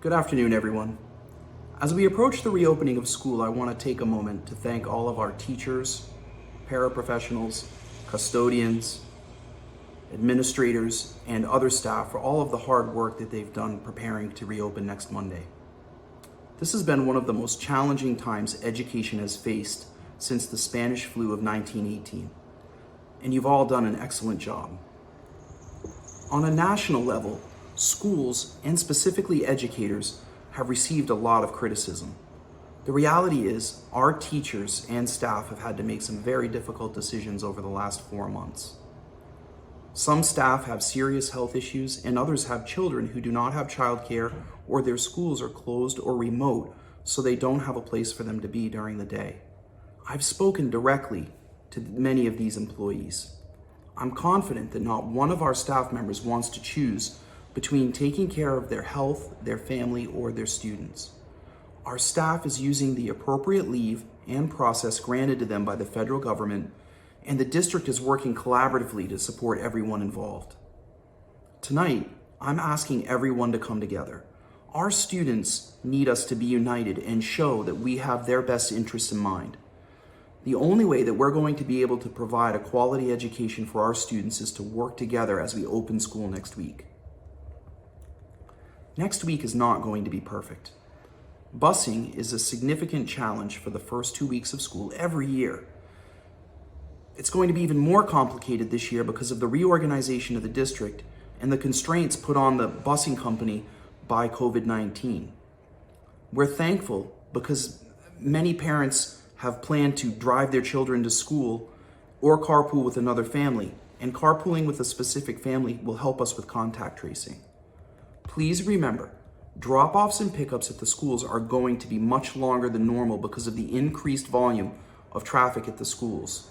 Good afternoon, everyone. As we approach the reopening of school, I want to take a moment to thank all of our teachers, paraprofessionals, custodians, administrators, and other staff for all of the hard work that they've done preparing to reopen next Monday. This has been one of the most challenging times education has faced since the Spanish flu of 1918, and you've all done an excellent job. On a national level, schools, and specifically educators, have received a lot of criticism. The reality is, our teachers and staff have had to make some very difficult decisions over the last 4 months. Some staff have serious health issues, and others have children who do not have childcare, or their schools are closed or remote, so they don't have a place for them to be during the day. I've spoken directly to many of these employees. I'm confident that not one of our staff members wants to choose between taking care of their health, their family, or their students. Our staff is using the appropriate leave and process granted to them by the federal government, and the district is working collaboratively to support everyone involved. Tonight, I'm asking everyone to come together. Our students need us to be united and show that we have their best interests in mind. The only way that we're going to be able to provide a quality education for our students is to work together as we open school next week. Next week is not going to be perfect. Busing is a significant challenge for the first 2 weeks of school every year. It's going to be even more complicated this year because of the reorganization of the district and the constraints put on the busing company by COVID-19. We're thankful because many parents have planned to drive their children to school or carpool with another family, and carpooling with a specific family will help us with contact tracing. Please remember, drop-offs and pickups at the schools are going to be much longer than normal because of the increased volume of traffic at the schools.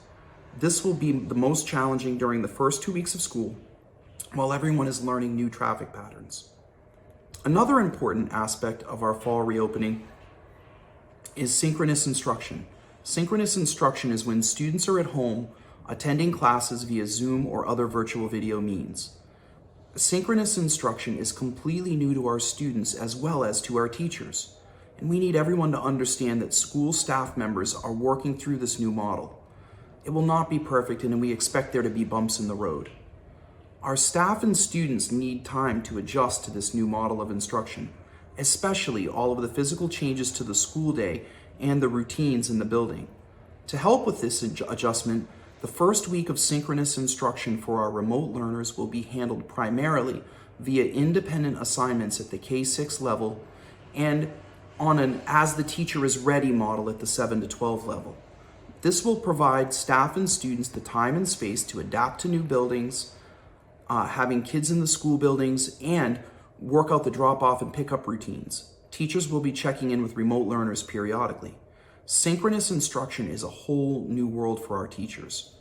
This will be the most challenging during the first 2 weeks of school while everyone is learning new traffic patterns. Another important aspect of our fall reopening is synchronous instruction. Synchronous instruction is when students are at home attending classes via Zoom or other virtual video means. Synchronous instruction is completely new to our students as well as to our teachers, and we need everyone to understand that school staff members are working through this new model. It will not be perfect, and we expect there to be bumps in the road. Our staff and students need time to adjust to this new model of instruction, especially all of the physical changes to the school day and the routines in the building. To help with this adjustment, the first week of synchronous instruction for our remote learners will be handled primarily via independent assignments at the K-6 level and on an as the teacher is ready model at the 7 to 12 level. This will provide staff and students the time and space to adapt to new buildings, having kids in the school buildings, and work out the drop-off and pickup routines. Teachers will be checking in with remote learners periodically. Synchronous instruction is a whole new world for our teachers.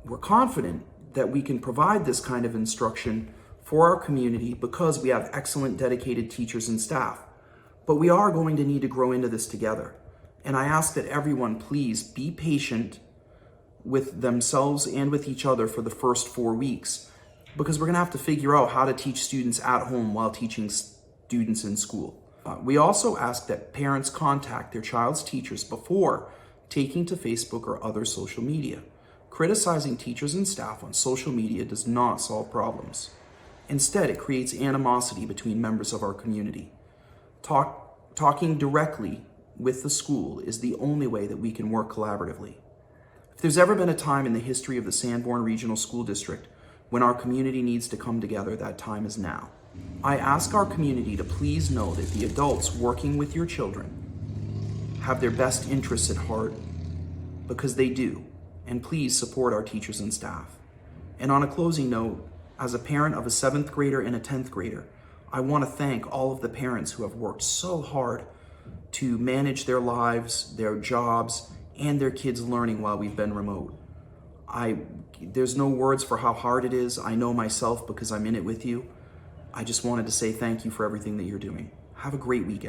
We're confident that we can provide this kind of instruction for our community because we have excellent dedicated teachers and staff. But we are going to need to grow into this together. And I ask that everyone please be patient with themselves and with each other for the first 4 weeks, because we're going to have to figure out how to teach students at home while teaching students in school. We also ask that parents contact their child's teachers before taking to Facebook or other social media. Criticizing teachers and staff on social media does not solve problems. Instead, it creates animosity between members of our community. Talking directly with the school is the only way that we can work collaboratively. If there's ever been a time in the history of the Sanborn Regional School District when our community needs to come together, that time is now. I ask our community to please know that the adults working with your children have their best interests at heart, because they do, and please support our teachers and staff. And on a closing note, as a parent of a 7th grader and a 10th grader, I want to thank all of the parents who have worked so hard to manage their lives, their jobs, and their kids' learning while we've been remote. There's no words for how hard it is. I know myself because I'm in it with you. I just wanted to say thank you for everything that you're doing. Have a great weekend.